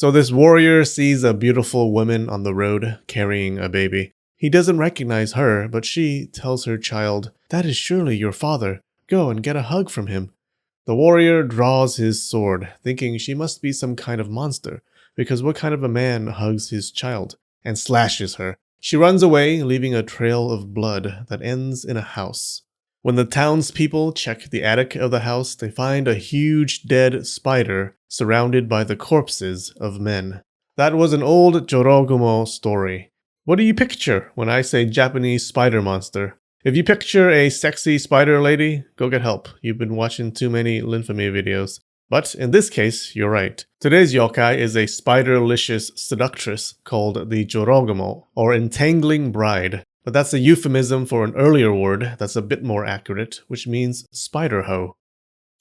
So this warrior sees a beautiful woman on the road carrying a baby. He doesn't recognize her, but she tells her child, "That is surely your father. Go and get a hug from him." The warrior draws his sword, thinking she must be some kind of monster, because what kind of a man hugs his child, and slashes her. She runs away, leaving a trail of blood that ends in a house. When the townspeople check the attic of the house, they find a huge dead spider surrounded by the corpses of men. That was an old Jorogumo story. What do you picture when I say Japanese spider monster? If you picture a sexy spider lady, go get help. You've been watching too many Linfamy videos. But in this case, you're right. Today's yokai is a spider-licious seductress called the Jorogumo, or entangling bride. But that's a euphemism for an earlier word that's a bit more accurate, which means spider hoe.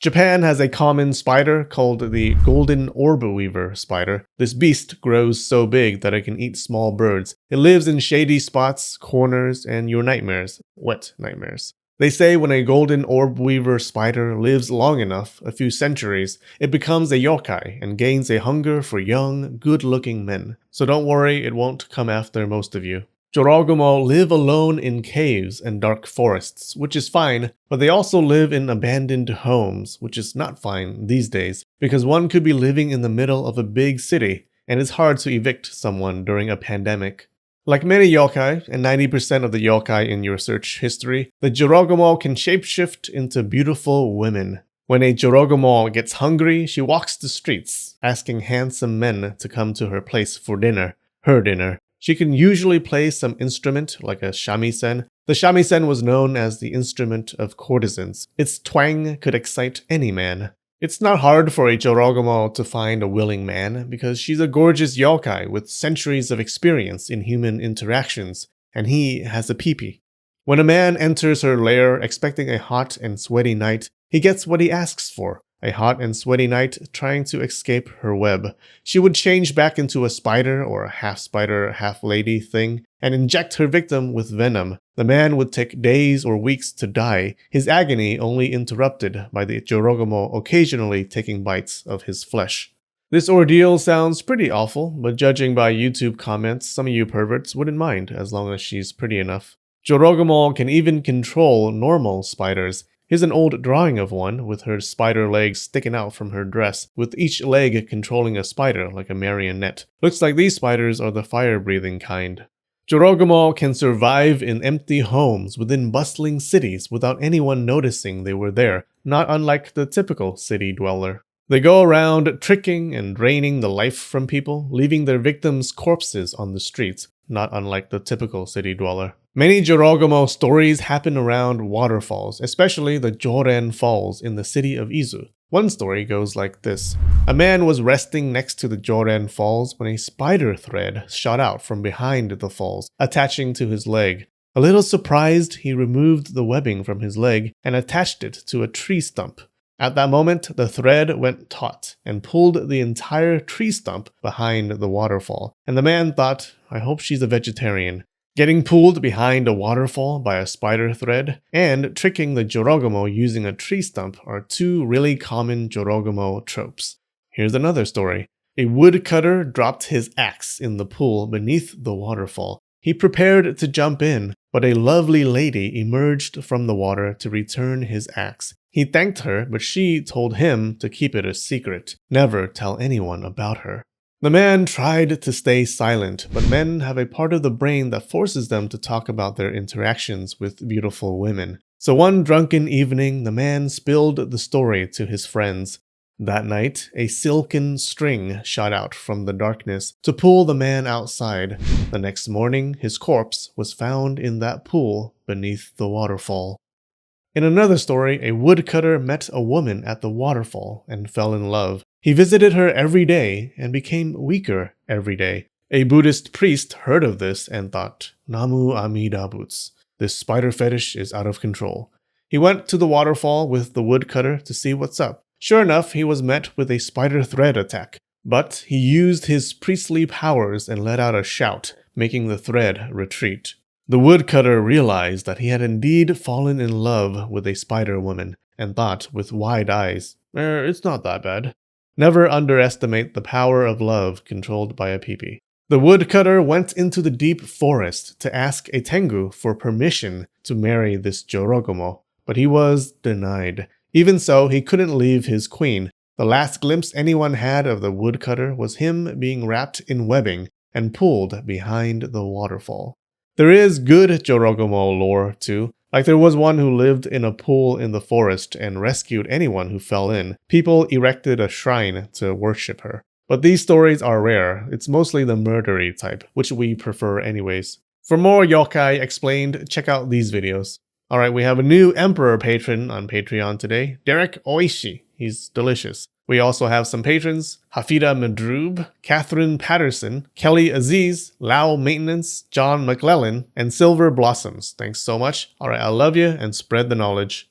Japan has a common spider called the golden orb weaver spider. This beast grows so big that it can eat small birds. It lives in shady spots, corners, and your nightmares. Wet nightmares. They say when a golden orb weaver spider lives long enough, a few centuries, it becomes a yokai and gains a hunger for young, good-looking men. So don't worry, it won't come after most of you. Jorogumo live alone in caves and dark forests, which is fine, but they also live in abandoned homes, which is not fine these days, because one could be living in the middle of a big city, and it's hard to evict someone during a pandemic. Like many yokai, and 90% of the yokai in your search history, the Jorogumo can shapeshift into beautiful women. When a Jorogumo gets hungry, she walks the streets, asking handsome men to come to her place for dinner, her dinner. She can usually play some instrument like a shamisen. The shamisen was known as the instrument of courtesans. Its twang could excite any man. It's not hard for a Jorogumo to find a willing man because she's a gorgeous yokai with centuries of experience in human interactions, and he has a peepee. When a man enters her lair expecting a hot and sweaty night, he gets what he asks for. A hot and sweaty night trying to escape her web. She would change back into a spider or a half-spider, half-lady thing and inject her victim with venom. The man would take days or weeks to die, his agony only interrupted by the Jorogumo occasionally taking bites of his flesh. This ordeal sounds pretty awful, but judging by YouTube comments, some of you perverts wouldn't mind as long as she's pretty enough. Jorogumo can even control normal spiders. Here's an old drawing of one, with her spider legs sticking out from her dress, with each leg controlling a spider like a marionette. Looks like these spiders are the fire-breathing kind. Jorogumo can survive in empty homes within bustling cities without anyone noticing they were there, not unlike the typical city dweller. They go around tricking and draining the life from people, leaving their victims' corpses on the streets, not unlike the typical city dweller. Many Jorogumo stories happen around waterfalls, especially the Joren Falls in the city of Izu. One story goes like this. A man was resting next to the Joren Falls when a spider thread shot out from behind the falls, attaching to his leg. A little surprised, he removed the webbing from his leg and attached it to a tree stump. At that moment, the thread went taut and pulled the entire tree stump behind the waterfall, and the man thought, I hope she's a vegetarian. Getting pulled behind a waterfall by a spider thread and tricking the Jorogumo using a tree stump are two really common Jorogumo tropes. Here's another story. A woodcutter dropped his axe in the pool beneath the waterfall. He prepared to jump in, but a lovely lady emerged from the water to return his axe. He thanked her, but she told him to keep it a secret, never tell anyone about her. The man tried to stay silent, but men have a part of the brain that forces them to talk about their interactions with beautiful women. So one drunken evening, the man spilled the story to his friends. That night, a silken string shot out from the darkness to pull the man outside. The next morning, his corpse was found in that pool beneath the waterfall. In another story, a woodcutter met a woman at the waterfall and fell in love. He visited her every day and became weaker every day. A Buddhist priest heard of this and thought, Namu Amida Butsu, this spider fetish is out of control. He went to the waterfall with the woodcutter to see what's up. Sure enough, he was met with a spider thread attack, but he used his priestly powers and let out a shout, making the thread retreat. The woodcutter realized that he had indeed fallen in love with a spider woman, and thought with wide eyes, it's not that bad. Never underestimate the power of love controlled by a peepee. The woodcutter went into the deep forest to ask a Tengu for permission to marry this Jorogumo, but he was denied. Even so, he couldn't leave his queen. The last glimpse anyone had of the woodcutter was him being wrapped in webbing and pulled behind the waterfall. There is good Jorogumo lore, too. Like there was one who lived in a pool in the forest and rescued anyone who fell in. People erected a shrine to worship her. But these stories are rare. It's mostly the murdery type, which we prefer anyways. For more yokai explained, check out these videos. Alright, we have a new Emperor patron on Patreon today, Derek Oishi. He's delicious. We also have some patrons, Hafida Madrube, Catherine Patterson, Kelly Aziz, Lau Maintenance, John McClellan, and Silver Blossoms. Thanks so much. Alright, I love you and spread the knowledge.